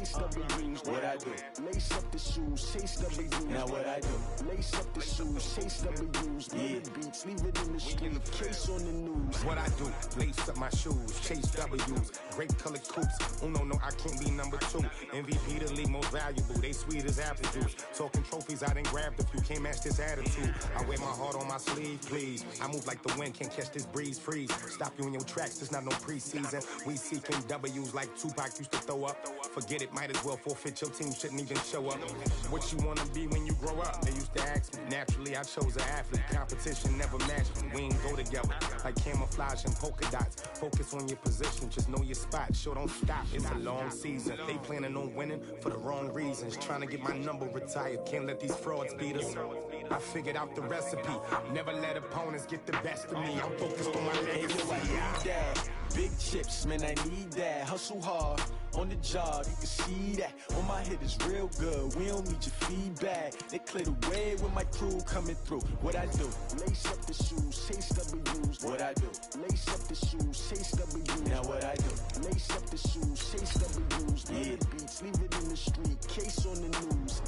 chase W's. What I do? Lace up the shoes, chase W's. Now what I do? Lace up the shoes, chase W's. Yeah. Beats, leave it in the street, case on the news. What I do? Lace up my shoes, chase W's. Great colored coops. Oh no, I can't be number 2. MVP the league most valuable. They sweet as apple juice. Talking trophies, I done grabbed a few. Can't match this attitude. I wear my heart on my sleeve, please. I move like the wind, can't catch this breeze. Freeze. Stop you in your tracks. There's not no preseason. We seeking W's like Tupac used to throw up. Forget it, might as well forfeit. Your team shouldn't even show up. What you wanna be when you grow up? They used to ask me. Naturally, I chose an athlete. Competition never matched me. We ain't go together like camouflage and polka dots. Focus on your position, just know your spot. Sure, don't stop. It's a long season. They planning on winning for the wrong reasons. Trying to get my number retired. Can't let these frauds beat us. I figured out the recipe. Never let opponents get the best of me. I'm focused on my legacy. Big chips, man, I need that. Hustle hard on the job, you can see that. On my head is real good. We don't need your feedback. They clear the way with my crew coming through. What I do? Lace up the shoes, chase W's. What I do? Lace up the shoes, chase W's. Now what I do? Lace up the shoes, chase W's. Yeah. Beats, leave it in the street, case on the news.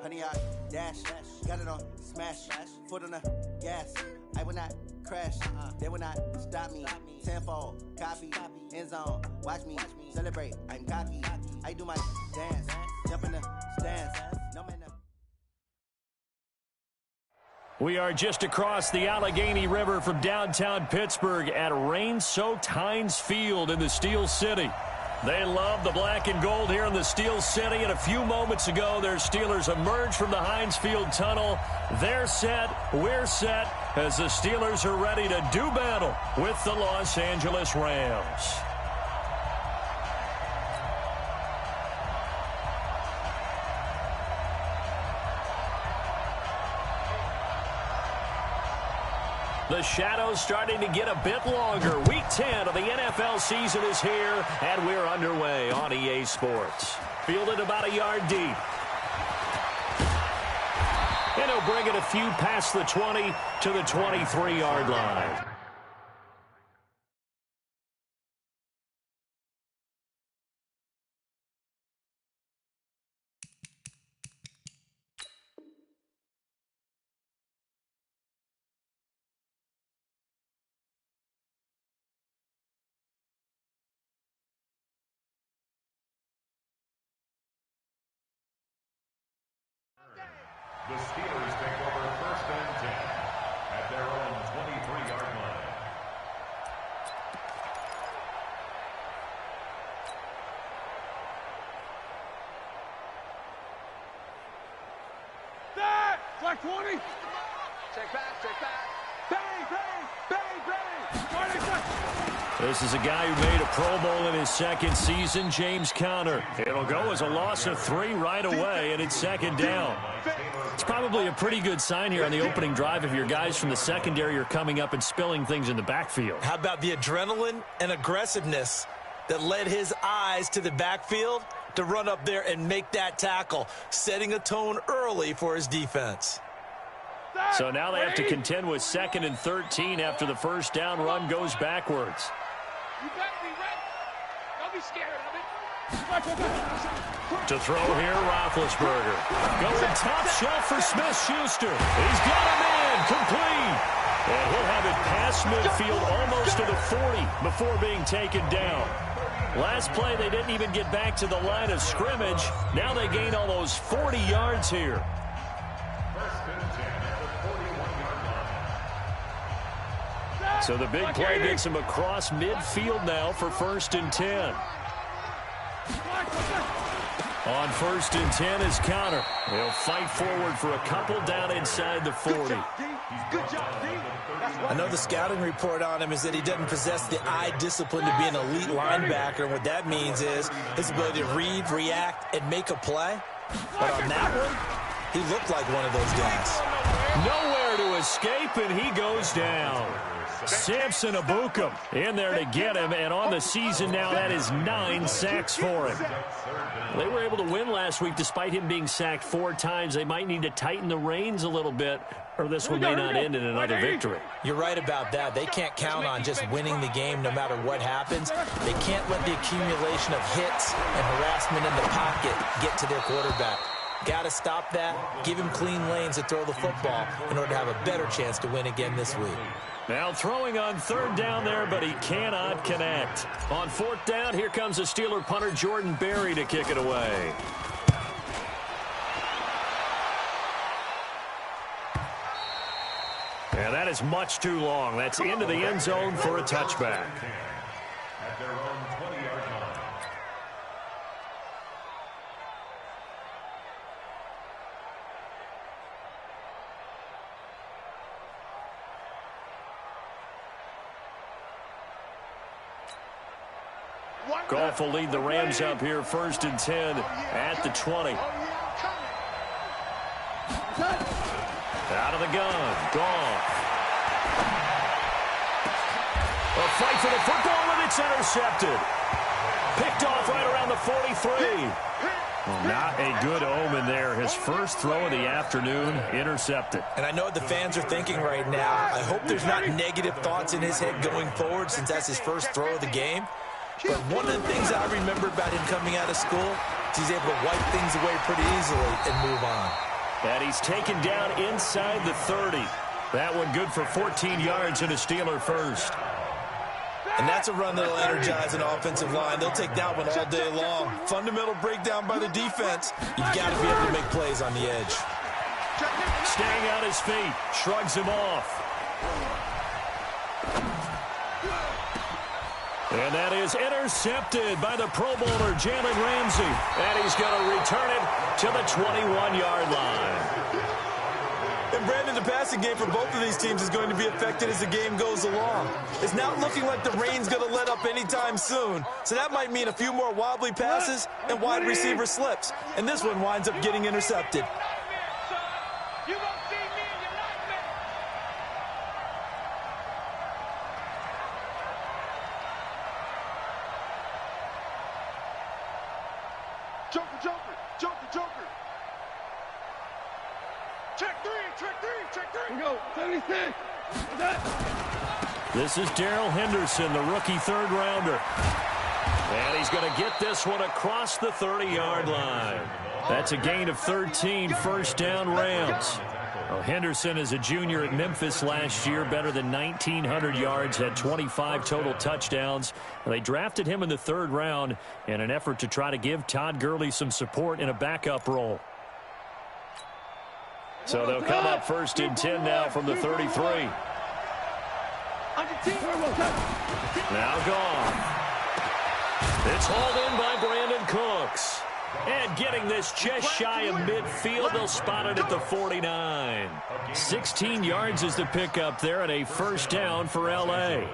Honey, I dash, got it on smash, foot on the gas. I will not crash, they will not stop me. Tenfold, copy, end zone, watch me celebrate. I'm cocky, I do my dance, jump in the stands. No man. We are just across the Allegheny River from downtown Pittsburgh at rain-soaked Heinz Field in the Steel City. They love the black and gold here in the Steel City, and a few moments ago, their Steelers emerged from the Heinz Field tunnel. They're set, we're set, as the Steelers are ready to do battle with the Los Angeles Rams. The shadow's starting to get a bit longer. Week 10 of the NFL season is here, and we're underway on EA Sports. Fielded about a yard deep. And he'll bring it a few past the 20 to the 23-yard line. The Steelers take over 1st and 10 at their own 23-yard line. There! Flag 20! Check back. Bang, bang, bang, bang! 20 seconds! This is a guy who made a Pro Bowl in his second season, James Conner. It'll go as a loss of 3 right away, and it's 2nd down. It's probably a pretty good sign here on the opening drive if your guys from the secondary are coming up and spilling things in the backfield. How about the adrenaline and aggressiveness that led his eyes to the backfield to run up there and make that tackle, setting a tone early for his defense. So now they have to contend with 2nd and 13 after the first down run goes backwards. You better be ready. Don't be scared of it. To throw here, Roethlisberger. Going top shelf for Smith-Schuster. He's got a man complete. And he'll have it past midfield almost to the 40 before being taken down. Last play, they didn't even get back to the line of scrimmage. Now they gain almost 40 yards here. 1st and 10 at the 41-yard line. So the big play gets him across midfield now for 1st and 10. On 1st and 10 is Conner. He'll fight forward for a couple down inside the 40. I know the scouting report on him is that he doesn't possess the eye discipline to be an elite linebacker. And what that means is his ability to read, react, and make a play. But on that one, he looked like one of those guys. Nowhere to escape, and he goes down. Samson Abukum in there to get him, and on the season now, that is 9 sacks for him. They were able to win last week despite him being sacked 4 times. They might need to tighten the reins a little bit, or this one may not end in another victory. You're right about that. They can't count on just winning the game no matter what happens. They can't let the accumulation of hits and harassment in the pocket get to their quarterback. Got to stop that, give him clean lanes to throw the football in order to have a better chance to win again this week. Now throwing on 3rd down there, but he cannot connect. On 4th down, here comes a Steeler punter, Jordan Berry, to kick it away. And that is much too long. That's into the end zone for a touchback. At their own 20-yard line. Goff will lead the Rams up here 1st and 10 at the 20. Out of the gun, Goff. A fight for the football, and it's intercepted. Picked off right around the 43. Well, not a good omen there. His first throw of the afternoon, intercepted. And I know what the fans are thinking right now. I hope there's not negative thoughts in his head going forward since that's his first throw of the game. But one of the things I remember about him coming out of school is he's able to wipe things away pretty easily and move on. And he's taken down inside the 30. That one good for 14 yards and a Steeler first. And that's a run that'll energize an offensive line. They'll take that one all day long. Fundamental breakdown by the defense. You've got to be able to make plays on the edge. Staying on his feet, shrugs him off. And that is intercepted by the Pro Bowler, Jalen Ramsey. And he's going to return it to the 21-yard line. And Brandon, the passing game for both of these teams is going to be affected as the game goes along. It's not looking like the rain's going to let up anytime soon. So that might mean a few more wobbly passes and wide receiver slips. And this one winds up getting intercepted. This is Darrell Henderson, the rookie 3rd rounder. And he's going to get this one across the 30-yard line. That's a gain of 13, 1st down Rams. Well, Henderson is a junior at Memphis last year, better than 1,900 yards, had 25 total touchdowns. They drafted him in the 3rd round in an effort to try to give Todd Gurley some support in a backup role. So they'll come up 1st and 10 now from the 33. Now gone. It's hauled in by Brandon Cooks. And getting this just shy of midfield, they'll spot it at the 49. 16 yards is the pickup there and a 1st down for L.A.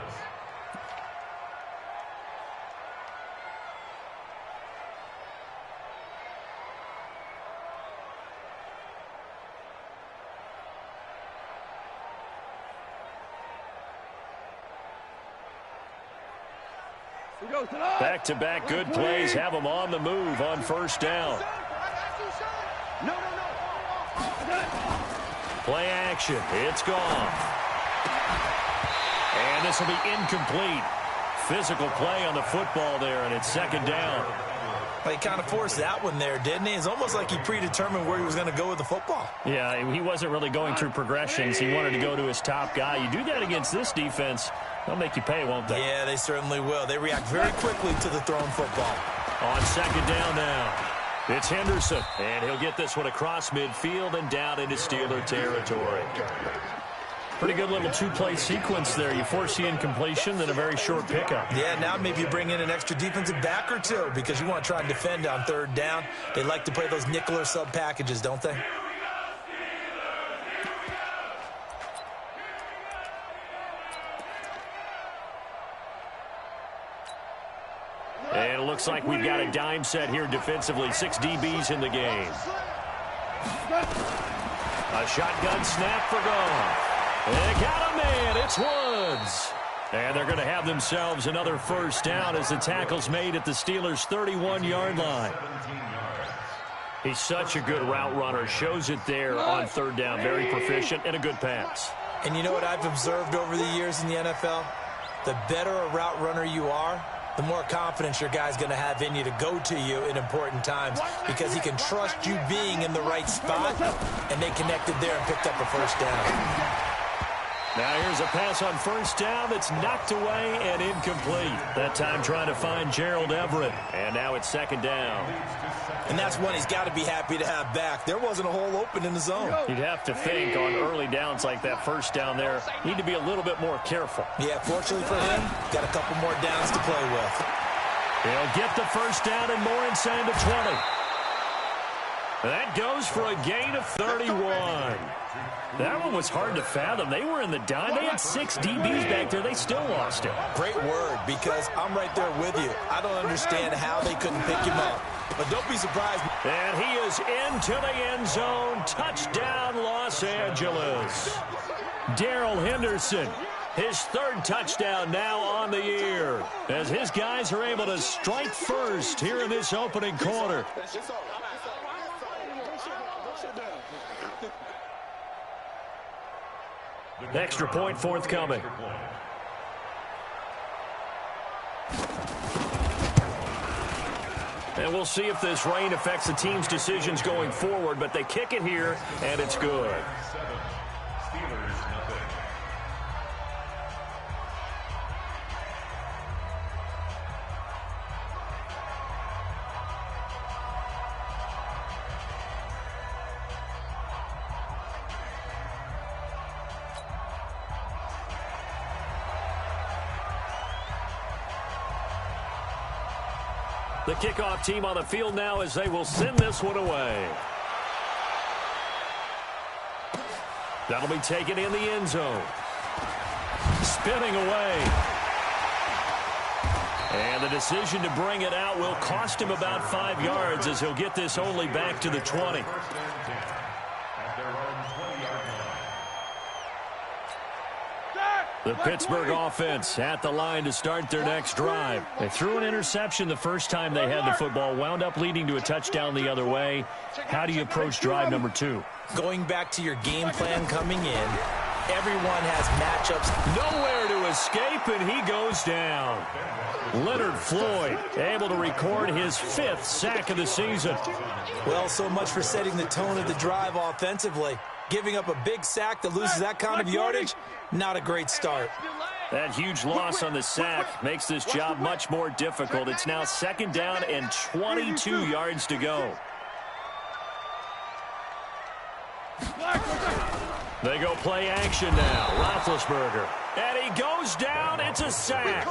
Back-to-back good plays have them on the move on 1st down. Play action. It's gone. And this will be incomplete. Physical play on the football there, and it's 2nd down. Well, he kind of forced that one there, didn't he? It's almost like he predetermined where he was going to go with the football. Yeah, he wasn't really going through progressions. He wanted to go to his top guy. You do that against this defense, they'll make you pay, won't they? Yeah, they certainly will. They react very quickly to the thrown football. On 2nd down now, it's Henderson. And he'll get this one across midfield and down into Steeler territory. Pretty good little 2-play sequence there. You force the incompletion, then a very short pickup. Yeah, now maybe you bring in an extra defensive back or two because you want to try and defend on 3rd down. They like to play those nickel or sub packages, don't they? And it looks like we've got a dime set here defensively. 6 DBs in the game. A shotgun snap for Goff. They got a man. It's Woods. And they're going to have themselves another first down as the tackle's made at the Steelers' 31-yard line. He's such a good route runner. Shows it there on third down. Very proficient and a good pass. And you know what I've observed over the years in the NFL? The better a route runner you are, the more confidence your guy's going to have in you to go to you in important times because he can trust you being in the right spot, and they connected there and picked up a first down. Now here's a pass on first down that's knocked away and incomplete. That time trying to find Gerald Everett. And now it's second down. And that's one he's got to be happy to have back. There wasn't a hole open in the zone. You'd have to think on early downs like that first down there, need to be a little bit more careful. Yeah, fortunately for him, got a couple more downs to play with. He'll get the first down and more inside the 20. That goes for a gain of 31. That one was hard to fathom. They were in the dime. They had 6 DBs back there. They still lost it. Great word, because I'm right there with you. I don't understand how they couldn't pick him up. But don't be surprised. And he is into the end zone. Touchdown, Los Angeles. Darrell Henderson, his third touchdown now on the year, as his guys are able to strike first here in this opening quarter. Extra point forthcoming. And we'll see if this rain affects the team's decisions going forward, but they kick it here, and it's good. The kickoff team on the field now as they will send this one away. That'll be taken in the end zone. Spinning away. And the decision to bring it out will cost him about 5 yards as he'll get this only back to the 20. The Pittsburgh offense at the line to start their next drive. They threw an interception the first time they had the football, wound up leading to a touchdown the other way. How do you approach drive number 2? Going back to your game plan coming in, everyone has matchups. Nowhere to escape, and he goes down. Leonard Floyd able to record his 5th sack of the season. Well, so much for setting the tone of the drive offensively. Giving up a big sack that loses that kind of yardage, not a great start. That huge loss on the sack makes this job much more difficult. It's now second down and 22 yards to go. They go play action now. Roethlisberger. And he goes down. It's a sack.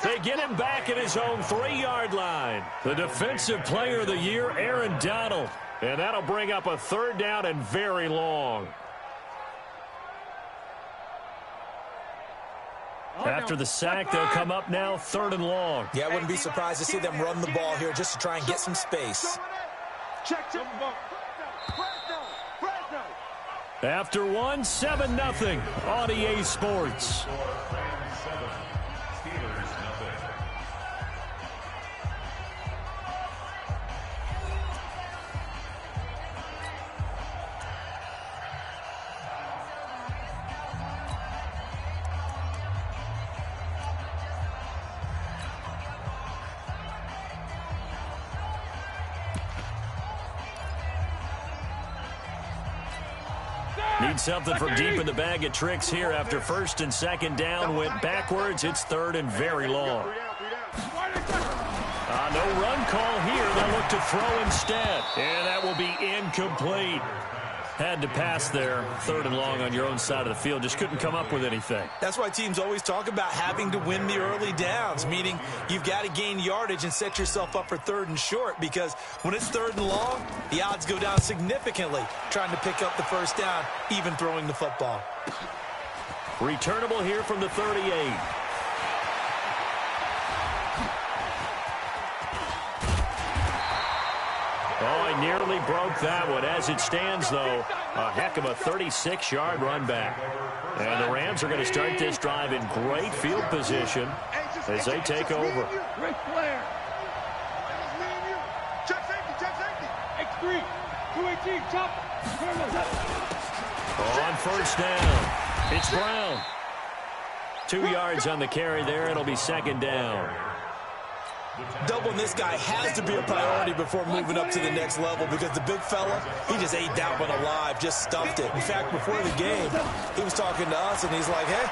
They get him back at his own 3-yard line. The defensive player of the year, Aaron Donald. And that'll bring up a third down and very long. After the sack, they'll come up now 3rd and long. Yeah, I wouldn't be surprised to see them run the ball here just to try and get some space. After one, 7-0 on EA Sports. Need something from deep in the bag of tricks here after 1st and 2nd down went backwards. It's 3rd and very long. No run call here. They'll look to throw instead. And that will be incomplete. Had to pass there. 3rd and long on your own side of the field. Just couldn't come up with anything. That's why teams always talk about having to win the early downs, meaning you've got to gain yardage and set yourself up for 3rd and short, because when it's 3rd and long, the odds go down significantly trying to pick up the first down, even throwing the football. Returnable here from the 38. Oh, he nearly broke that one. As it stands, though, a heck of a 36-yard run back. And the Rams are going to start this drive in great field position as they take over. Ric Flair. Check safety. X3. 218. Chop. On first down, it's Brown. 2 yards on the carry there. It'll be second down. Doubling this guy has to be a priority before moving up to the next level because the big fella, he just ate that one alive, just stuffed it. In fact, before the game, he was talking to us, and he's like, hey,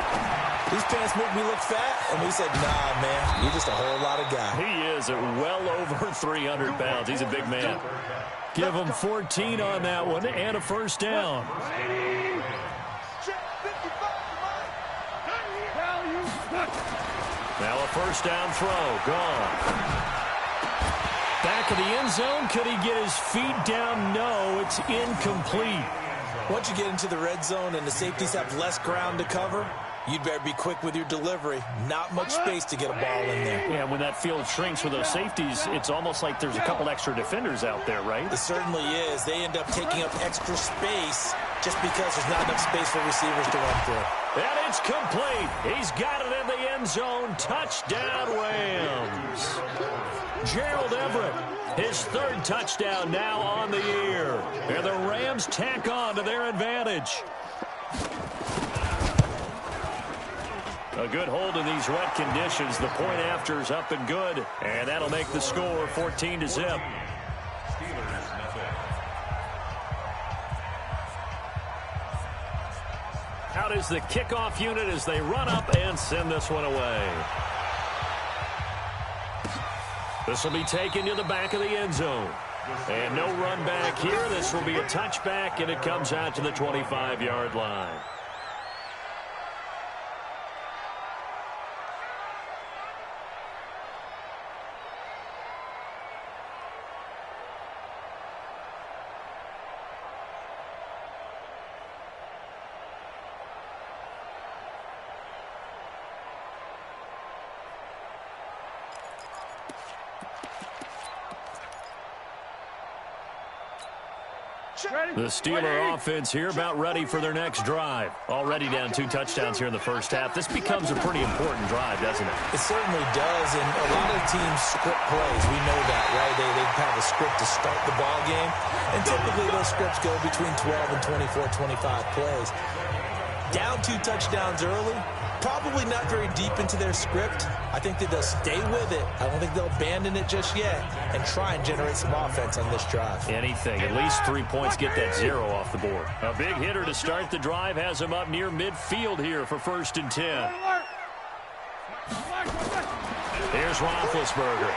these pants make me look fat? And we said, nah, man, you're just a whole lot of guy. He is at well over 300 pounds. He's a big man. Give him 14 on that one and a first down. Now a first down throw, gone. Back of the end zone, could he get his feet down? No, it's incomplete. Once you get into the red zone and the safeties have less ground to cover, you'd better be quick with your delivery. Not much space to get a ball in there. Yeah, when that field shrinks with those safeties, it's almost like there's a couple extra defenders out there, right? It certainly is. They end up taking up extra space just because there's not enough space for receivers to run through. And it's complete. He's got it in the end zone. Touchdown, Rams. Gerald Everett, his third touchdown now on the year. And the Rams tack on to their advantage. A good hold in these wet conditions. The point after is up and good. And that'll make the score 14-0. Out is the kickoff unit as they run up and send this one away. This will be taken to the back of the end zone. And no run back here. This will be a touchback, and it comes out to the 25-yard line. The Steeler offense here about ready for their next drive. Already down 2 touchdowns here in the first half. This becomes a pretty important drive, doesn't it? It certainly does, and a lot of teams script plays. We know that, right? They have a script to start the ball game, and typically those scripts go between 12 and 24, 25 plays. Down 2 touchdowns early, probably not very deep into their script. I think that they'll stay with it. I don't think they'll abandon it just yet and try and generate some offense on this drive. Anything. At least 3 points, get that 0 off the board. A big hitter to start the drive has him up near midfield here for 1st and 10. Here's Roethlisberger.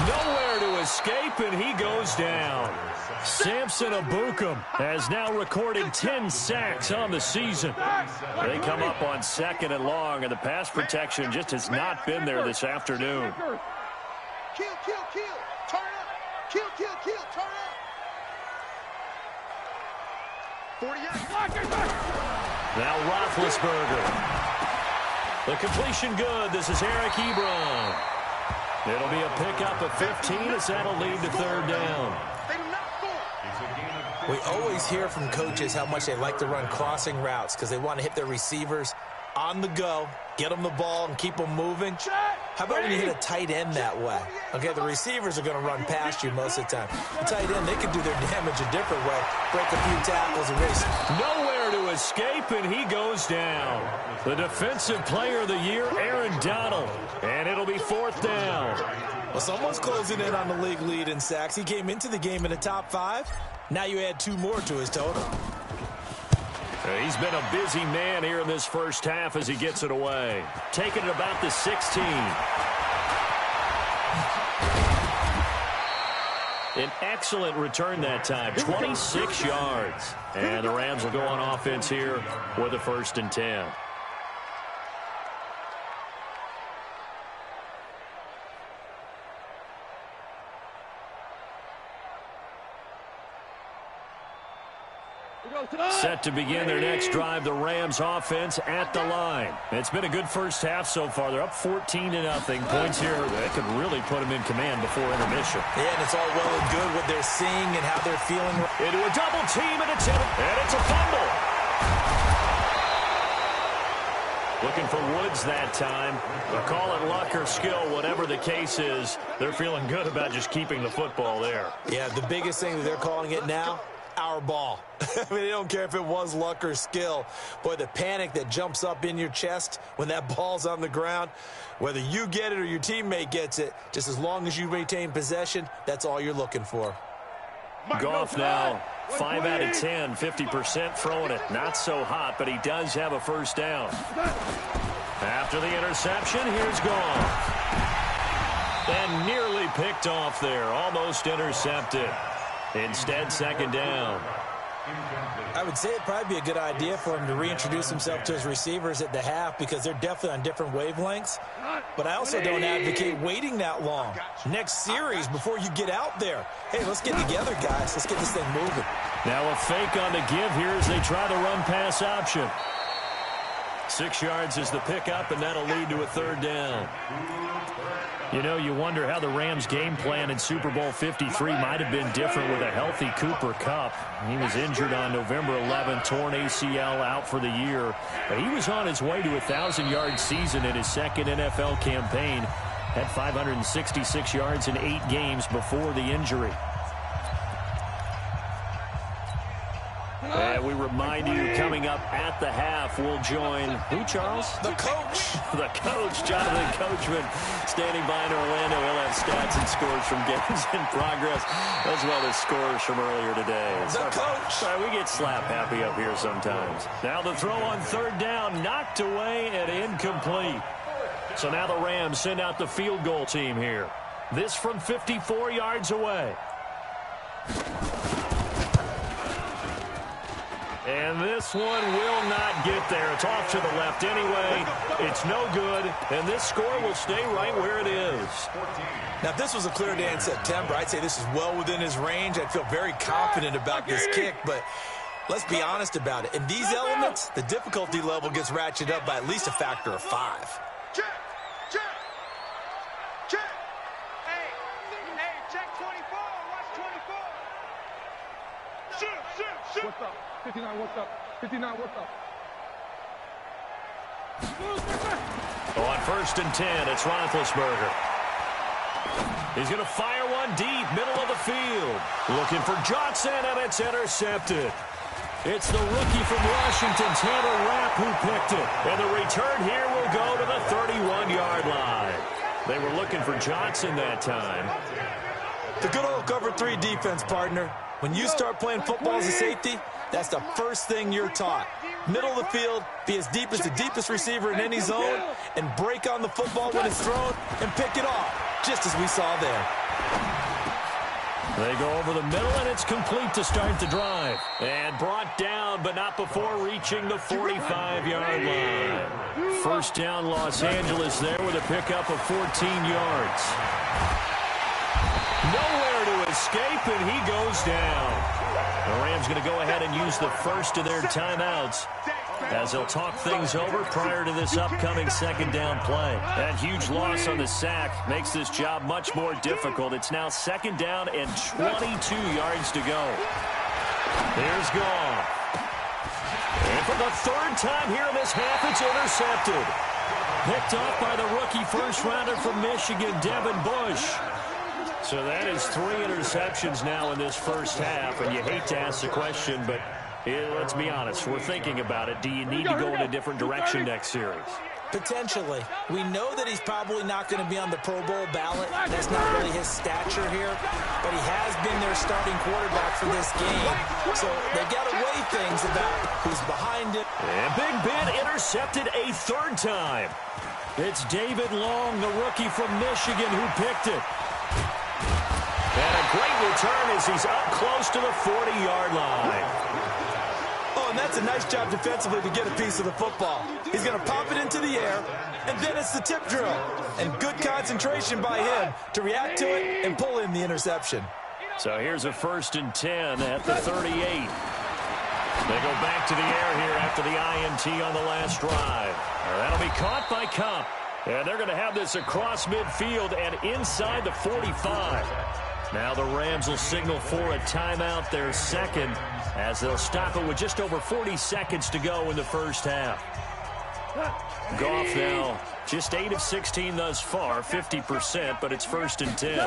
Nowhere to escape, and he goes down. Samson Ebukam has now recorded 10 sacks on the season. They come up on 2nd and long, and the pass protection just has not been there this afternoon. Kill. Turn up. Kill. Turn up. 40 yards. Now Roethlisberger. The completion good. This is Eric Ebron. It'll be a pickup of 15 as that'll lead to 3rd down. We always hear from coaches how much they like to run crossing routes because they want to hit their receivers on the go, get them the ball, and keep them moving. How about when you hit a tight end that way? Okay, the receivers are going to run past you most of the time. The tight end, they can do their damage a different way, break a few tackles and race. Nowhere to escape, and he goes down. The defensive player of the year, Aaron Donald, and it'll be 4th down. Well, someone's closing in on the league lead in sacks. He came into the game in the top 5. Now you add 2 more to his total. He's been a busy man here in this first half as he gets it away. Taking it about the 16. An excellent return that time, 26 yards. And the Rams will go on offense here with a 1st and 10. Set to begin their next drive, the Rams offense at the line. It's been a good first half so far. They're up 14-0. Points here that could really put them in command before intermission. Yeah, and it's all well and good what they're seeing and how they're feeling. Into a double team, and it's a fumble. Looking for Woods that time. They'll call it luck or skill, whatever the case is. They're feeling good about just keeping the football there. Yeah, the biggest thing that they're calling it now, our ball. I mean, they don't care if it was luck or skill. Boy, the panic that jumps up in your chest when that ball's on the ground, whether you get it or your teammate gets it, just as long as you retain possession, that's all you're looking for. Goff now, 5 out of 10, 50% throwing it. Not so hot, but he does have a first down. After the interception, here's Goff. And nearly picked off there, almost intercepted. Instead, second down. I would say it'd probably be a good idea for him to reintroduce himself to his receivers at the half because they're definitely on different wavelengths. But I also don't advocate waiting that long. Next series before you get out there. Hey, let's get together, guys. Let's get this thing moving. Now a fake on the give here as they try the run-pass option. 6 yards is the pickup, and that'll lead to a third down. You know, you wonder how the Rams' game plan in Super Bowl 53 might have been different with a healthy Cooper Kupp. He was injured on November 11th, torn ACL, out for the year. But he was on his way to a 1,000-yard season in his second NFL campaign. Had 566 yards in 8 games before the injury. And we remind you, coming up at the half, we'll join who, Charles? The coach. The coach, Jonathan Coachman, standing by in Orlando. He'll have stats and scores from games in progress, as well as scores from earlier today. The coach. We get slap happy up here sometimes. Now the throw on third down, knocked away and incomplete. So now the Rams send out the field goal team here. This from 54 yards away. And this one will not get there. It's off to the left anyway. It's no good, and this score will stay right where it is. Now, if this was a clear day in September, I'd say this is well within his range. I'd feel very confident about this kick, but let's be honest about it. In these elements, the difficulty level gets ratcheted up by at least a factor of 5. Check! Check! Check! Hey, check 24. Watch 24. Shoot! What's up? 59, what's up? 59, what's up? On 1st and 10, it's Roethlisberger. He's going to fire one deep, middle of the field. Looking for Johnson, and it's intercepted. It's the rookie from Washington, Tanner Rapp, who picked it. And the return here will go to the 31-yard line. They were looking for Johnson that time. The good old cover 3 defense, partner. When you start playing football as a safety, that's the first thing you're taught. Middle of the field, be as deep as the deepest receiver in any zone, and break on the football when it's thrown and pick it off, just as we saw there. They go over the middle, and it's complete to start the drive. And brought down, but not before reaching the 45-yard line. First down, Los Angeles there with a pickup of 14 yards. Nowhere to escape, and he goes down. The Rams going to go ahead and use the first of their timeouts as they'll talk things over prior to this upcoming second down play. That huge loss on the sack makes this job much more difficult. It's now second down and 22 yards to go. Here's Goff. And for the third time here in this half, it's intercepted. Picked off by the rookie first-rounder from Michigan, Devin Bush. So that is 3 interceptions now in this first half, and you hate to ask the question, but let's be honest, we're thinking about it. Do you need to go in a different direction next series? Potentially. We know that he's probably not going to be on the Pro Bowl ballot. That's not really his stature here, but he has been their starting quarterback for this game. So they've got to weigh things about who's behind it. And Big Ben intercepted a third time. It's David Long, the rookie from Michigan, who picked it. And a great return as he's up close to the 40-yard line. Oh, and that's a nice job defensively to get a piece of the football. He's going to pop it into the air, and then it's the tip drill. And good concentration by him to react to it and pull in the interception. So here's a 1st and 10 at the 38. They go back to the air here after the INT on the last drive. That'll be caught by Kupp. And they're going to have this across midfield and inside the 45. Now the Rams will signal for a timeout, their second, as they'll stop it with just over 40 seconds to go in the first half. Goff now just 8 of 16 thus far, 50%, but it's 1st and 10.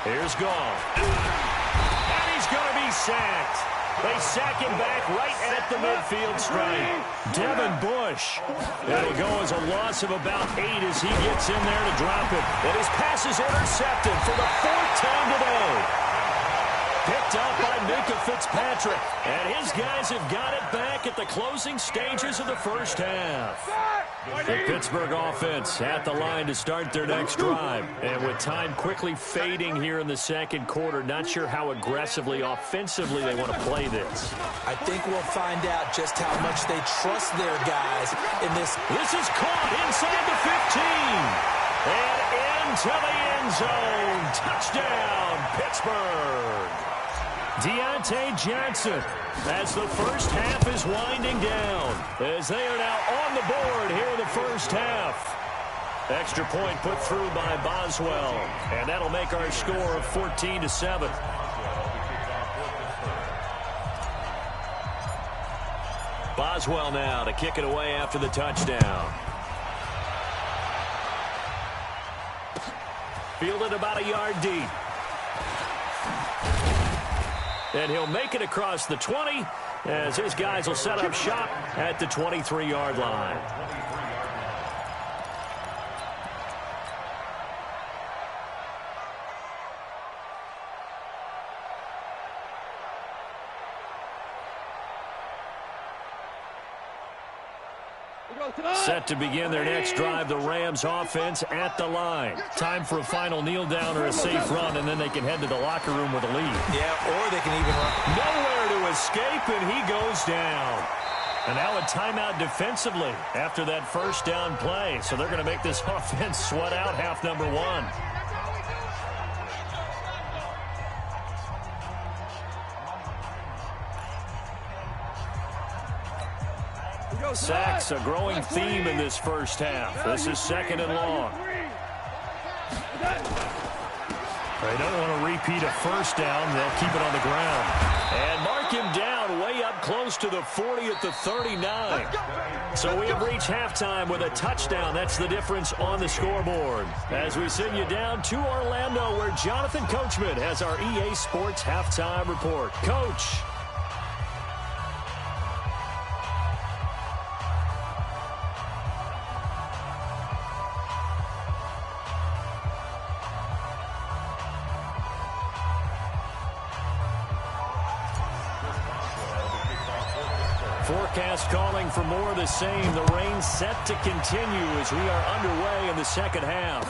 Here's Goff. And he's going to be sacked. They sack him back right at the midfield stripe. Devin Bush. It'll go as a loss of about 8 as he gets in there to drop it. And his pass is intercepted for the 4th time today. Picked up by Minka Fitzpatrick. And his guys have got it back at the closing stages of the first half. The Pittsburgh offense at the line to start their next drive. And with time quickly fading here in the second quarter, not sure how aggressively, offensively they want to play this. I think we'll find out just how much they trust their guys in this. This is caught inside the 15. And into the end zone. Touchdown, Pittsburgh. Deontay Johnson as the first half is winding down, as they are now on the board here in the first half. Extra point put through by Boswell, and that'll make our score 14-7. Boswell now to kick it away after the touchdown. Fielded about a yard deep. And he'll make it across the 20 as his guys will set up shop at the 23-yard line. Set to begin their next drive, the Rams offense at the line. Time for a final kneel down or a safe run, and then they can head to the locker room with a lead. Yeah, or they can even run. Nowhere to escape, and he goes down. And now a timeout defensively after that first down play. So they're going to make this offense sweat out half number 1. Sacks, a growing theme in this first half. This is 2nd and long. They don't want to repeat a first down. They'll keep it on the ground. And mark him down way up close to the 40 at the 39. So we have reached halftime with a touchdown. That's the difference on the scoreboard. As we send you down to Orlando, where Jonathan Coachman has our EA Sports halftime report. Coach. Forecast calling for more of the same. The rain set to continue as we are underway in the second half.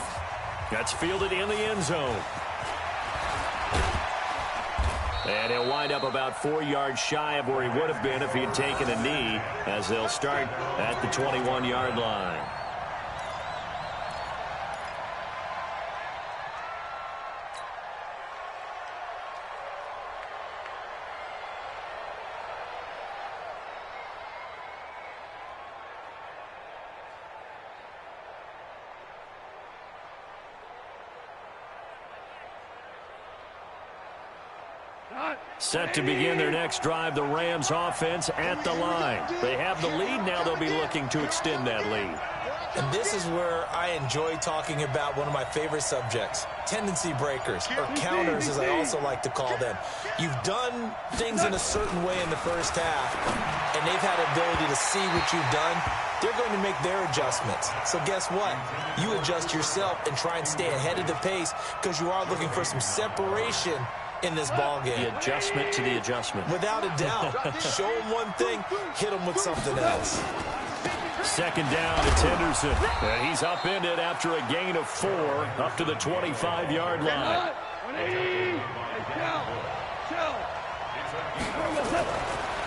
That's fielded in the end zone. And he'll wind up about 4 yards shy of where he would have been if he had taken a knee, as they'll start at the 21-yard line. Set to begin their next drive, the Rams offense at the line. They have the lead. Now they'll be looking to extend that lead. And this is where I enjoy talking about one of my favorite subjects, tendency breakers, or counters as I also like to call them. You've done things in a certain way in the first half, and they've had the ability to see what you've done. They're going to make their adjustments. So guess what? You adjust yourself and try and stay ahead of the pace, because you are looking for some separation in this ball game. The adjustment to the adjustment. Without a doubt. Show them one thing, hit them with something else. Second down to Tenderson. And he's upended after a gain of 4 up to the 25-yard line.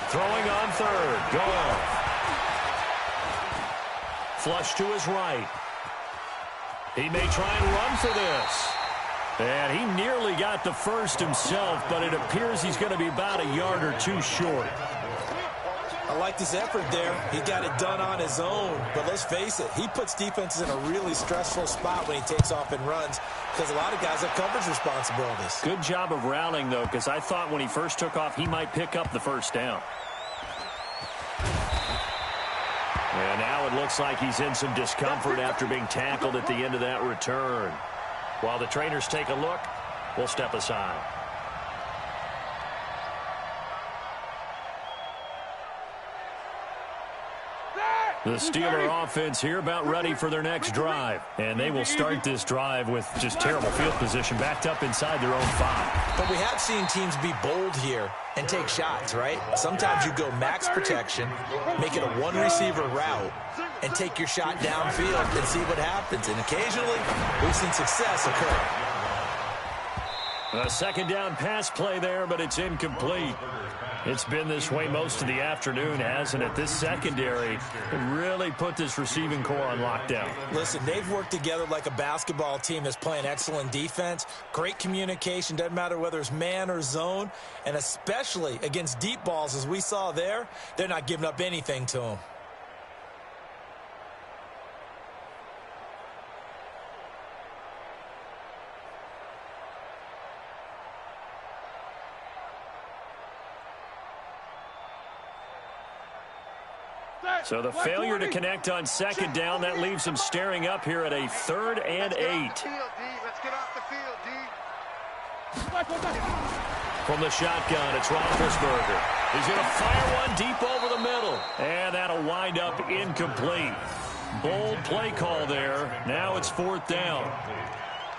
Throwing on third. Goff. Flush to his right. He may try and run for this. And he nearly got the first himself, but it appears he's going to be about a yard or 2 short. I like this effort there. He got it done on his own. But let's face it, he puts defenses in a really stressful spot when he takes off and runs, because a lot of guys have coverage responsibilities. Good job of routing, though, because I thought when he first took off, he might pick up the first down. And now it looks like he's in some discomfort after being tackled at the end of that return. While the trainers take a look, we'll step aside. The Steeler offense here about ready for their next drive. And they will start this drive with just terrible field position backed up inside their own 5. But we have seen teams be bold here and take shots, right? Sometimes you go max protection, make it a one-receiver route, and take your shot downfield and see what happens. And occasionally, we've seen success occur. A second down pass play there, but it's incomplete. It's been this way most of the afternoon, hasn't it? This secondary really put this receiving core on lockdown. Listen, they've worked together like a basketball team that's playing excellent defense. Great communication, doesn't matter whether it's man or zone. And especially against deep balls, as we saw there, they're not giving up anything to them. So the failure to connect on second down, that leaves them staring up here at a 3rd and 8. Let's get off the field, D. From the shotgun, it's Roethlisberger. He's going to fire one deep over the middle. And that'll wind up incomplete. Bold play call there. Now it's 4th down.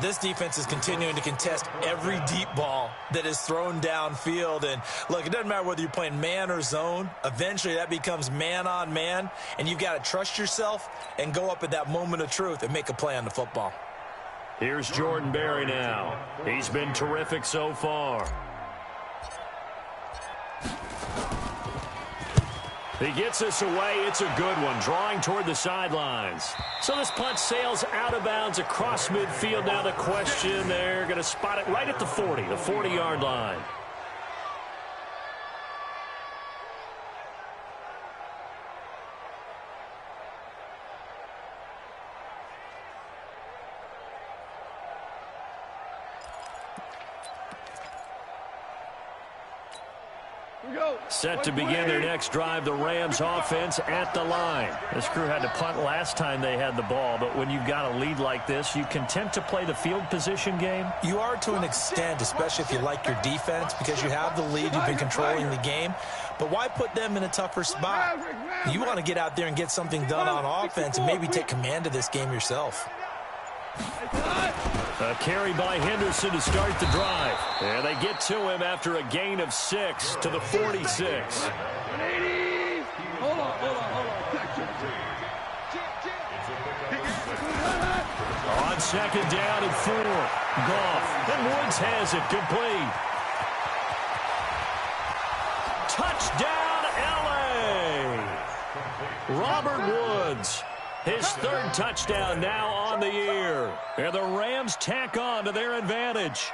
This defense is continuing to contest every deep ball that is thrown downfield. And, look, it doesn't matter whether you're playing man or zone. Eventually that becomes man on man, and you've got to trust yourself and go up at that moment of truth and make a play on the football. Here's Jordan Berry now. He's been terrific so far. He gets this away. It's a good one, drawing toward the sidelines. So this punt sails out of bounds across midfield. Now the question, they're going to spot it right at the 40, the 40-yard line. Set to begin their next drive, the Rams offense at the line. This crew had to punt last time they had the ball, but when you've got a lead like this, you content to play the field position game? You are to an extent, especially if you like your defense, because you have the lead, you've been controlling the game. But why put them in a tougher spot? You want to get out there and get something done on offense and maybe take command of this game yourself. A carry by Henderson to start the drive. And they get to him after a gain of 6 to the 46. Hold on. On second down and 4. Goff. And Woods has it complete. Touchdown, L.A. Robert Woods. His 3rd touchdown now on the year. And the Rams tack on to their advantage.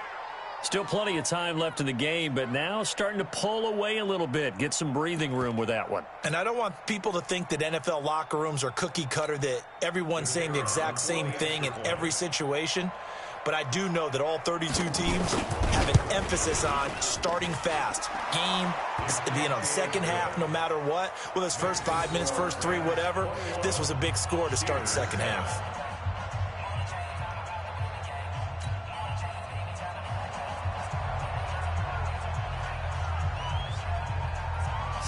Still plenty of time left in the game, but now starting to pull away a little bit. Get some breathing room with that one. And I don't want people to think that NFL locker rooms are cookie cutter, that everyone's saying the exact same thing in every situation. But I do know that all 32 teams have an emphasis on starting fast. Game, the second half, no matter what. Whether it's first 5 minutes, first 3, whatever. This was a big score to start the second half.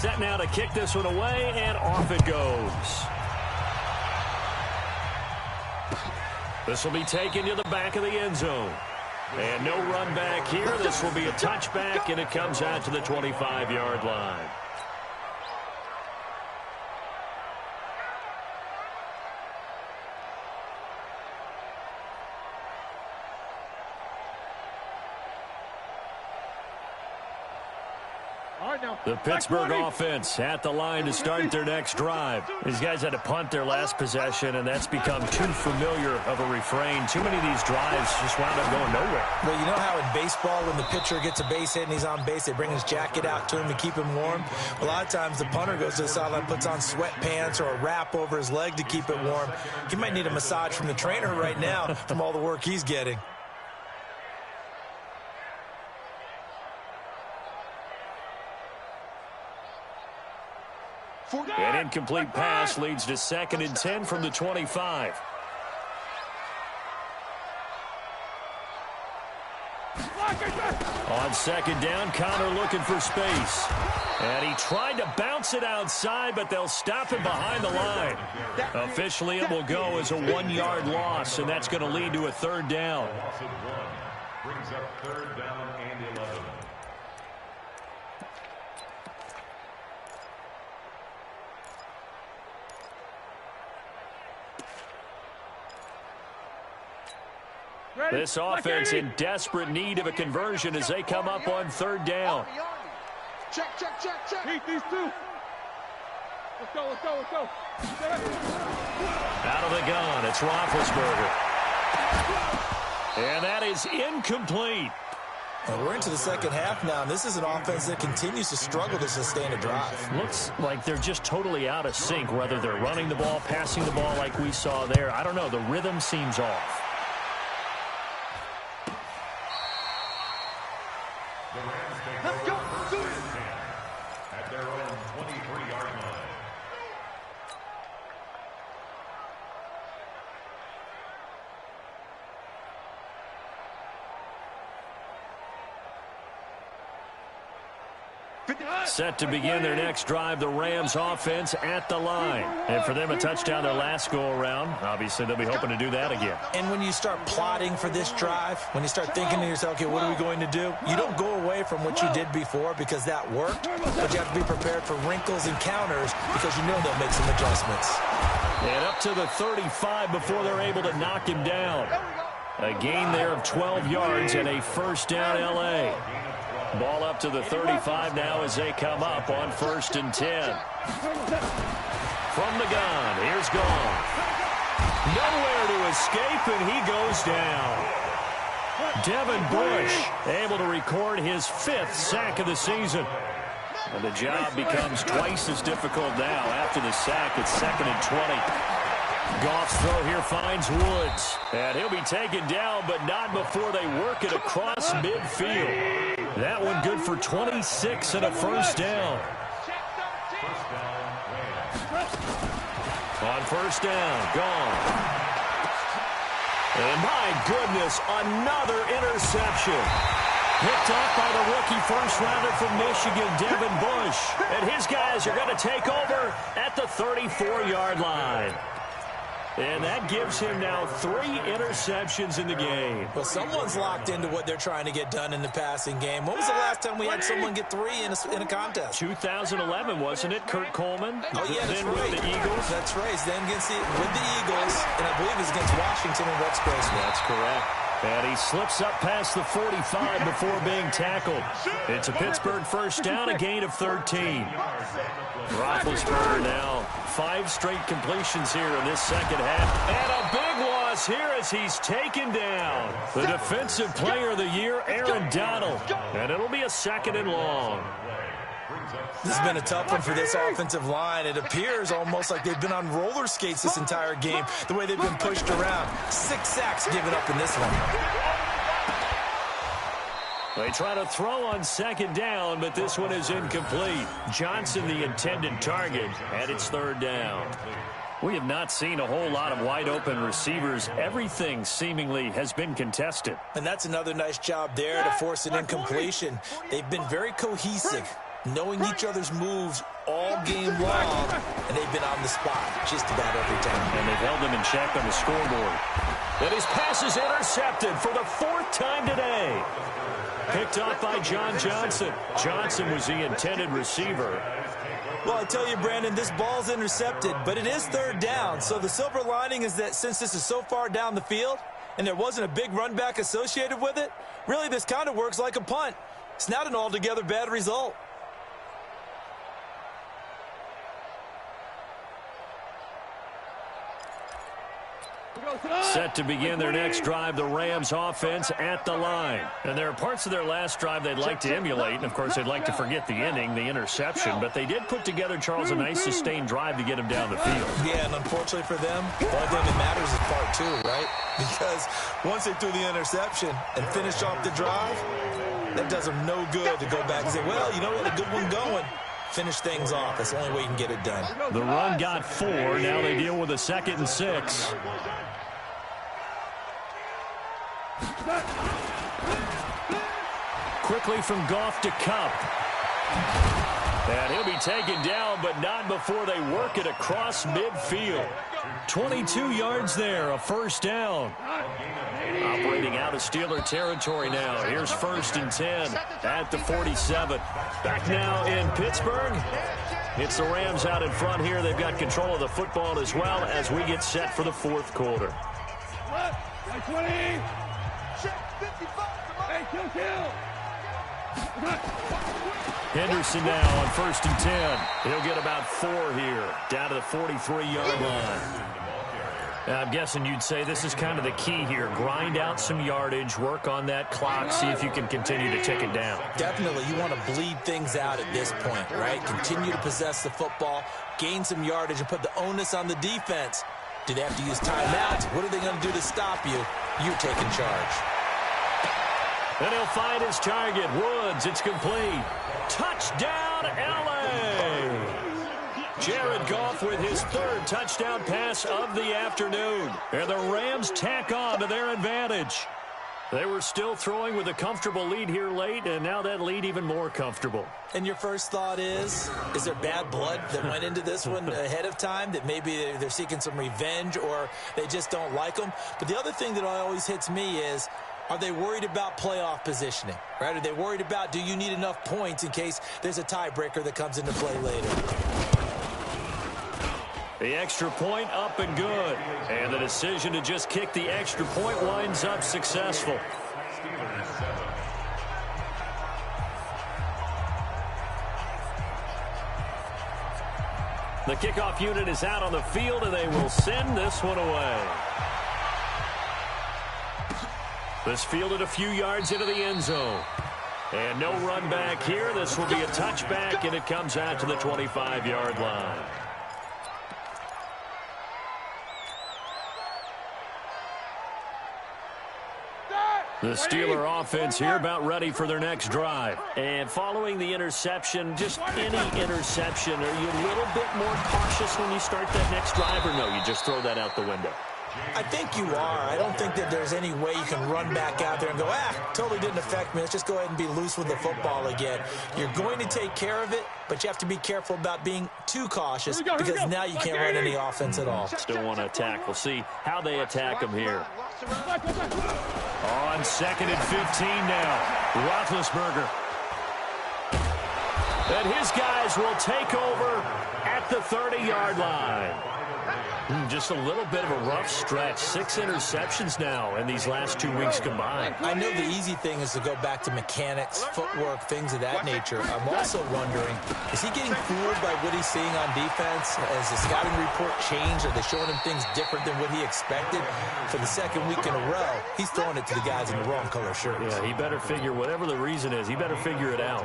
Set now to kick this one away, and off it goes. This will be taken to the back of the end zone. And no run back here. This will be a touchback, and it comes out to the 25-yard line. The Pittsburgh offense at the line to start their next drive. These guys had to punt their last possession, and that's become too familiar of a refrain. Too many of these drives just wound up going nowhere. Well, you know how in baseball when the pitcher gets a base hit and he's on base, they bring his jacket out to him to keep him warm? A lot of times the punter goes to the sideline, puts on sweatpants or a wrap over his leg to keep it warm. He might need a massage from the trainer right now from all the work he's getting. An incomplete pass leads to 2nd and 10 from the 25. On 2nd down, Connor looking for space. And he tried to bounce it outside, but they'll stop it behind the line. Officially, it will go as a 1-yard loss, and that's going to lead to a 3rd down. Loss of 1 brings up 3rd down and 11. This offense in desperate need of a conversion as they come up on 3rd down. Check. Beat these two. Let's go. Out of the gun, it's Roethlisberger. And that is incomplete. And we're into the 2nd half now, and this is an offense that continues to struggle to sustain a drive. Looks like they're just totally out of sync, whether they're running the ball, passing the ball like we saw there. I don't know. The rhythm seems off. Let's go. At their own 23-yard line. Set to begin their next drive, the Rams offense at the line. And for them, a touchdown their last go-around. Obviously, they'll be hoping to do that again. And when you start plotting for this drive, when you start thinking to yourself, okay, what are we going to do? You don't go away from what you did before because that worked, but you have to be prepared for wrinkles and counters because you know they'll make some adjustments. And up to the 35 before they're able to knock him down. A gain there of 12 yards and a 1st down L.A. Ball up to the 35 now as they come up on 1st and 10. From the gun, here's Gone. Nowhere to escape, and he goes down. Devin Bush able to record his 5th sack of the season. And the job becomes twice as difficult now after the sack. It's 2nd and 20. Goff's throw here finds Woods. And he'll be taken down, but not before they work it across midfield. That one good for 26 and a 1st down. On 1st down, Gone. And my goodness, another interception. Picked off by the rookie first-rounder from Michigan, Devin Bush. And his guys are going to take over at the 34-yard line. And that gives him now 3 interceptions in the game. Well, someone's locked into what they're trying to get done in the passing game. When was the last time we had someone get 3 in a contest? 2011, wasn't it? Kurt Coleman? Oh, yeah, that's then right. with the Eagles. That's right. Then with the Eagles, and I believe it's against Washington and Rex Grossman. That's correct. And he slips up past the 45 before being tackled. It's a Pittsburgh 1st down, a gain of 13. Roethlisberger now 5 straight completions here in this 2nd half. And a big loss here as he's taken down. The defensive player of the year, Aaron Donald. And it'll be a 2nd and long. This has been a tough one for this offensive line. It appears almost like they've been on roller skates this entire game, the way they've been pushed around. 6 sacks given up in this one. They try to throw on 2nd down, but this one is incomplete. Johnson, the intended target, and it's 3rd down. We have not seen a whole lot of wide-open receivers. Everything seemingly has been contested. And that's another nice job there to force an incompletion. They've been very cohesive, knowing each other's moves all game long, and they've been on the spot just about every time. And they've held them in check on the scoreboard. And his pass is intercepted for the 4th time today. Picked off by John Johnson. Johnson was the intended receiver. Well, I tell you, Brandon, this ball's intercepted, but it is 3rd down. So the silver lining is that since this is so far down the field and there wasn't a big run back associated with it, really this kind of works like a punt. It's not an altogether bad result. Set to begin their next drive, the Rams offense at the line. And there are parts of their last drive they'd like to emulate, and of course they'd like to forget the ending, the interception, but they did put together, Charles, a nice sustained drive to get him down the field. Yeah, and unfortunately for them, the only thing that matters is part 2, right? Because once they threw the interception and finished off the drive, that does them no good to go back and say, well, you know what, a good one going. Finish things off. That's the only way you can get it done. The run got 4. Now they deal with a 2nd and 6. Quickly from Goff to Cup. And he'll be taken down, but not before they work it across midfield. 22 yards there, a first down. Operating out of Steeler territory now. Here's 1st and 10 at the 47. Back now in Pittsburgh. It's the Rams out in front here. They've got control of the football as well as we get set for the 4th quarter. Henderson now on 1st and 10. He'll get about 4 here, down to the 43-yard line. I'm guessing you'd say this is kind of the key here. Grind out some yardage, work on that clock, see if you can continue to tick it down. Definitely, you want to bleed things out at this point, right? Continue to possess the football, gain some yardage, and put the onus on the defense. Do they have to use timeouts? What are they going to do to stop you? You're taking charge. And he'll find his target. Woods, it's complete. Touchdown, L.A. Jared Goff with his 3rd touchdown pass of the afternoon. And the Rams tack on to their advantage. They were still throwing with a comfortable lead here late, and now that lead even more comfortable. And your first thought is there bad blood that went into this one ahead of time, that maybe they're seeking some revenge or they just don't like them? But the other thing that always hits me is, are they worried about playoff positioning, right? Are they worried about, do you need enough points in case there's a tiebreaker that comes into play later? The extra point up and good. And the decision to just kick the extra point winds up successful. The kickoff unit is out on the field, and they will send this one away. This fielded a few yards into the end zone. And no run back here. This will be a touchback, and it comes out to the 25-yard line. The Steeler offense here about ready for their next drive. And following the interception, just any interception, are you a little bit more cautious when you start that next drive, or no, you just throw that out the window? I think you are. I don't think that there's any way you can run back out there and go, totally didn't affect me. Let's just go ahead and be loose with the football again. You're going to take care of it, but you have to be careful about being too cautious because now you can't run any offense at all. Still want to attack. We'll see how they attack them here. On 2nd and 15 now, Roethlisberger. And his guys will take over at the 30-yard line. Just a little bit of a rough stretch. 6 interceptions now in these last 2 weeks combined. I know the easy thing is to go back to mechanics, footwork, things of that nature. I'm also wondering, is he getting fooled by what he's seeing on defense? Has the scouting report changed? Are they showing him things different than what he expected? For the 2nd week in a row, he's throwing it to the guys in the wrong color shirts. Yeah, he better figure, whatever the reason is, he better figure it out.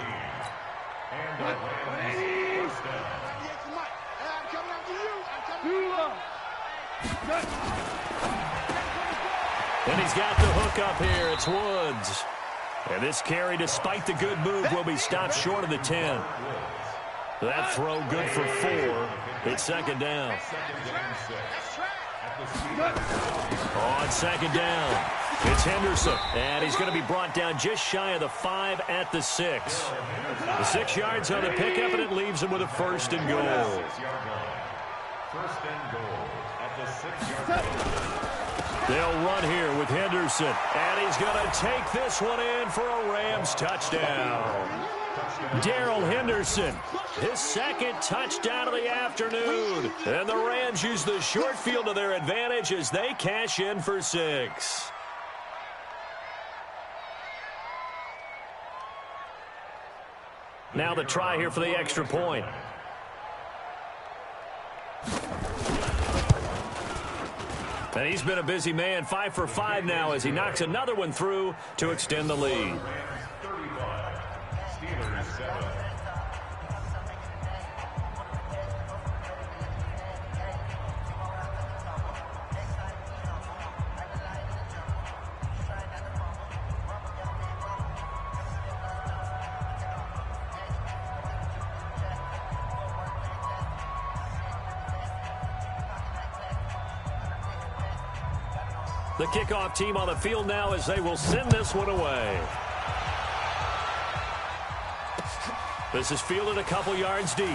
And he's got the hook up here. It's Woods. And this carry, despite the good move, will be stopped short of the 10. That throw good for 4. It's 2nd down. On 2nd down, it's Henderson. And he's going to be brought down just shy of the 5 at the 6. The 6 yards on the pickup, and it leaves him with a 1st and goal. 1st and goal at the 6-yard line. They'll run here with Henderson, and he's going to take this one in for a Rams touchdown. Darrell Henderson, his 2nd touchdown of the afternoon. And the Rams use the short field to their advantage as they cash in for 6. Now the try here for the extra point. And he's been a busy man, 5 for 5 now as he knocks another one through to extend the lead. 35, Steelers 7. The kickoff team on the field now as they will send this one away. This is fielded a couple yards deep.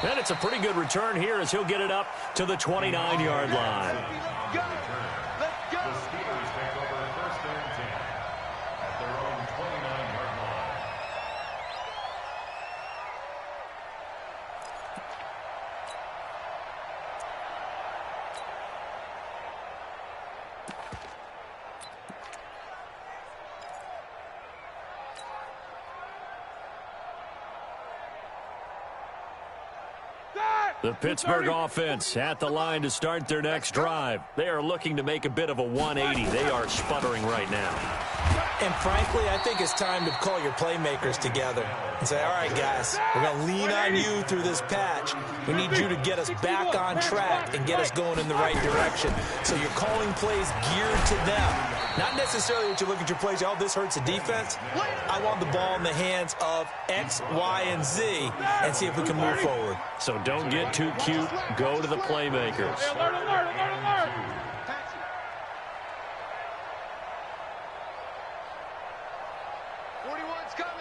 And it's a pretty good return here as he'll get it up to the 29-yard line. The Steelers take over first and 10 at their own 29-yard line. The Pittsburgh offense at the line to start their next drive. They are looking to make a bit of a 180. They are sputtering right now. And frankly, I think it's time to call your playmakers together and say, all right, guys, we're going to lean on you through this patch. We need you to get us back on track and get us going in the right direction. So you're calling plays geared to them. Not necessarily that you look at your plays, oh, this hurts the defense. I want the ball in the hands of X, Y, and Z and see if we can move forward. So don't get too cute. Go to the playmakers. Alert. 41's coming.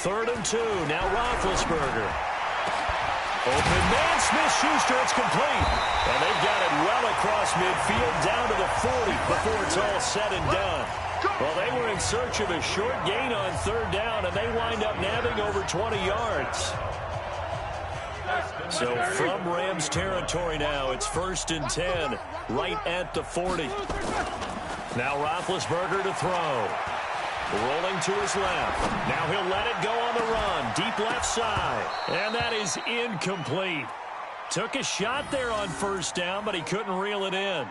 3rd and 2. Now Roethlisberger. Open man, Smith-Schuster. It's complete. And they've got it well across midfield down to the 40 before it's all said and done. Well, they were in search of a short gain on 3rd down, and they wind up nabbing over 20 yards. So from Rams territory now, it's 1st and 10, right at the 40. Now Roethlisberger to throw. Rolling to his left. Now he'll let it go on the run. Deep left side. And that is incomplete. Took a shot there on 1st down, but he couldn't reel it in.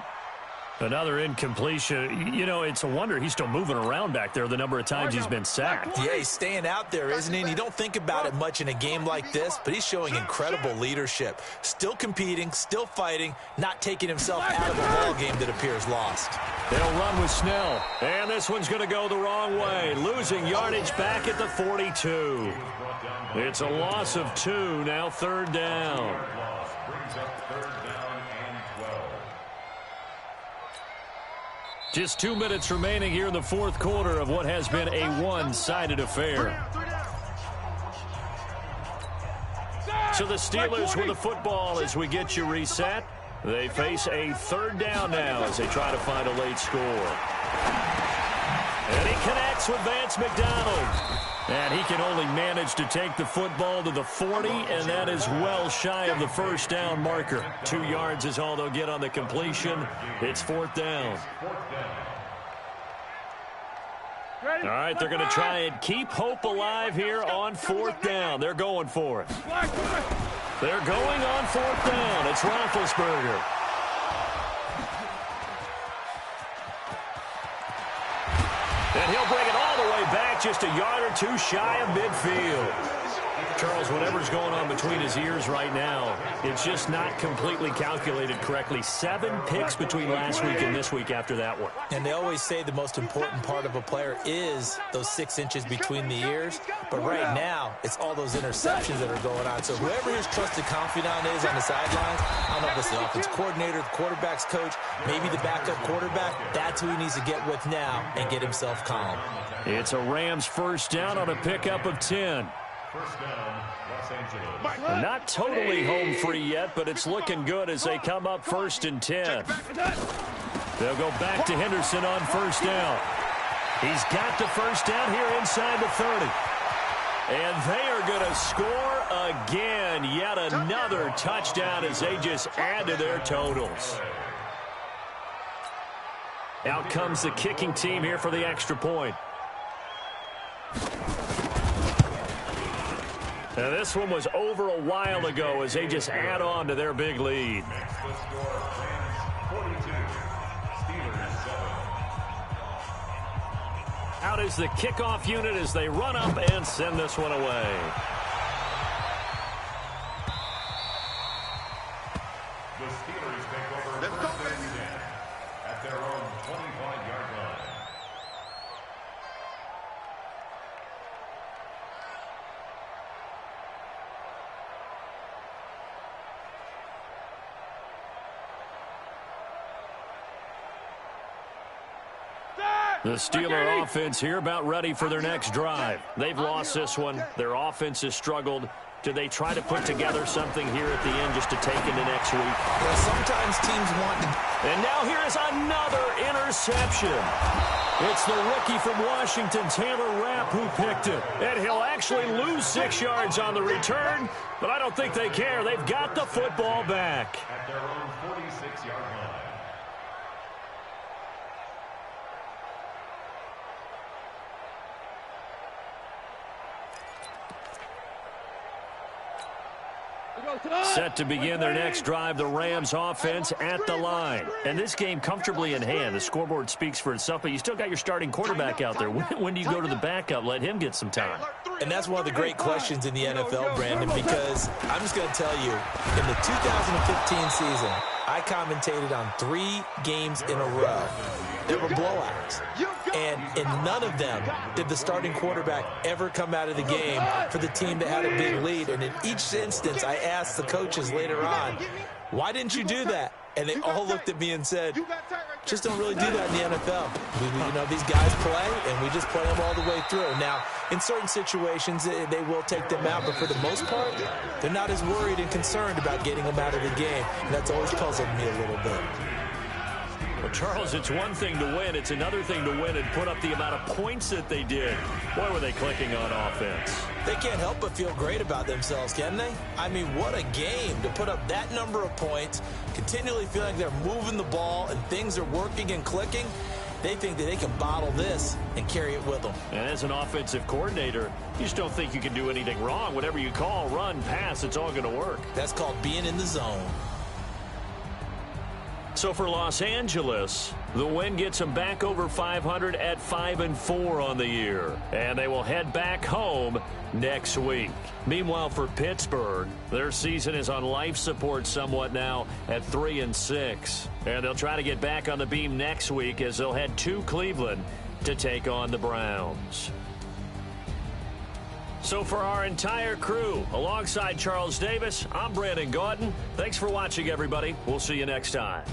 Another incompletion. You know, it's a wonder he's still moving around back there the number of times he's been sacked. Yeah, he's staying out there, isn't he? And you don't think about it much in a game like this, but he's showing incredible leadership. Still competing, still fighting, not taking himself out of a ball game that appears lost. They'll run with Snell. And this one's going to go the wrong way. Losing yardage back at the 42. It's a loss of 2, now 3rd down. Brings up 3rd down and 12. Just 2 minutes remaining here in the 4th quarter of what has been a one-sided affair. So the Steelers with the football as we get you reset. They face a 3rd down now as they try to find a late score. And he connects with Vance McDonald. And he can only manage to take the football to the 40, and that is well shy of the 1st down marker. 2 yards is all they'll get on the completion. It's 4th down. All right, they're going to try and keep hope alive here on 4th down. They're going for it. They're going on 4th down. It's Roethlisberger. And he'll bring it all the way back, just a yard or 2 shy of midfield. Charles, whatever's going on between his ears right now, it's just not completely calculated correctly. 7 picks between last week and this week after that one. And they always say the most important part of a player is those 6 inches between the ears. But right now, it's all those interceptions that are going on. So whoever his trusted confidant is on the sidelines, I don't know if it's the offense coordinator, the quarterback's coach, maybe the backup quarterback, that's who he needs to get with now and get himself calm. It's a Rams 1st down on a pickup of 10. 1st down, Los Angeles. Not totally home free yet, but it's looking good as they come up 1st and 10. They'll go back to Henderson on 1st down. He's got the 1st down here inside the 30. And they are going to score again. Yet another touchdown as they just add to their totals. Out comes the kicking team here for the extra point. Now this one was over a while ago as they just add on to their big lead. Next to score, Rams 42, Steelers 7. Out is the kickoff unit as they run up and send this one away. The Steelers take over first and 10 at their own 25-yard line. The Steeler offense here about ready for their next drive. They've lost this one. Their offense has struggled. Do they try to put together something here at the end just to take into next week? Well, sometimes teams want to. And now here is another interception. It's the rookie from Washington, Taylor Rapp, who picked it. And he'll actually lose 6 yards on the return, but I don't think they care. They've got the football back. At their own 46-yard line. Set to begin their next drive, the Rams offense at the line. And this game comfortably in hand. The scoreboard speaks for itself, but you still got your starting quarterback out there. When do you go to the backup? Let him get some time. And that's one of the great questions in the NFL, Brandon, because I'm just going to tell you, in the 2015 season, I commentated on 3 games in a row. There were blowouts. And in none of them did the starting quarterback ever come out of the game for the team that had a big lead. And in each instance, I asked the coaches later on, why didn't you do that? And they all looked at me and said, just don't really do that in the NFL. You know, these guys play, and we just play them all the way through. Now, in certain situations, they will take them out, but for the most part, they're not as worried and concerned about getting them out of the game. And that's always puzzled me a little bit. Well, Charles, it's one thing to win. It's another thing to win and put up the amount of points that they did. Boy, were they clicking on offense. They can't help but feel great about themselves, can they? I mean, what a game to put up that number of points, continually feeling they're moving the ball and things are working and clicking. They think that they can bottle this and carry it with them. And as an offensive coordinator, you just don't think you can do anything wrong. Whatever you call, run, pass, it's all going to work. That's called being in the zone. So for Los Angeles, the win gets them back over 500 at 5-4 on the year. And they will head back home next week. Meanwhile, for Pittsburgh, their season is on life support somewhat now at 3-6. And they'll try to get back on the beam next week as they'll head to Cleveland to take on the Browns. So for our entire crew, alongside Charles Davis, I'm Brandon Gaudin. Thanks for watching, everybody. We'll see you next time.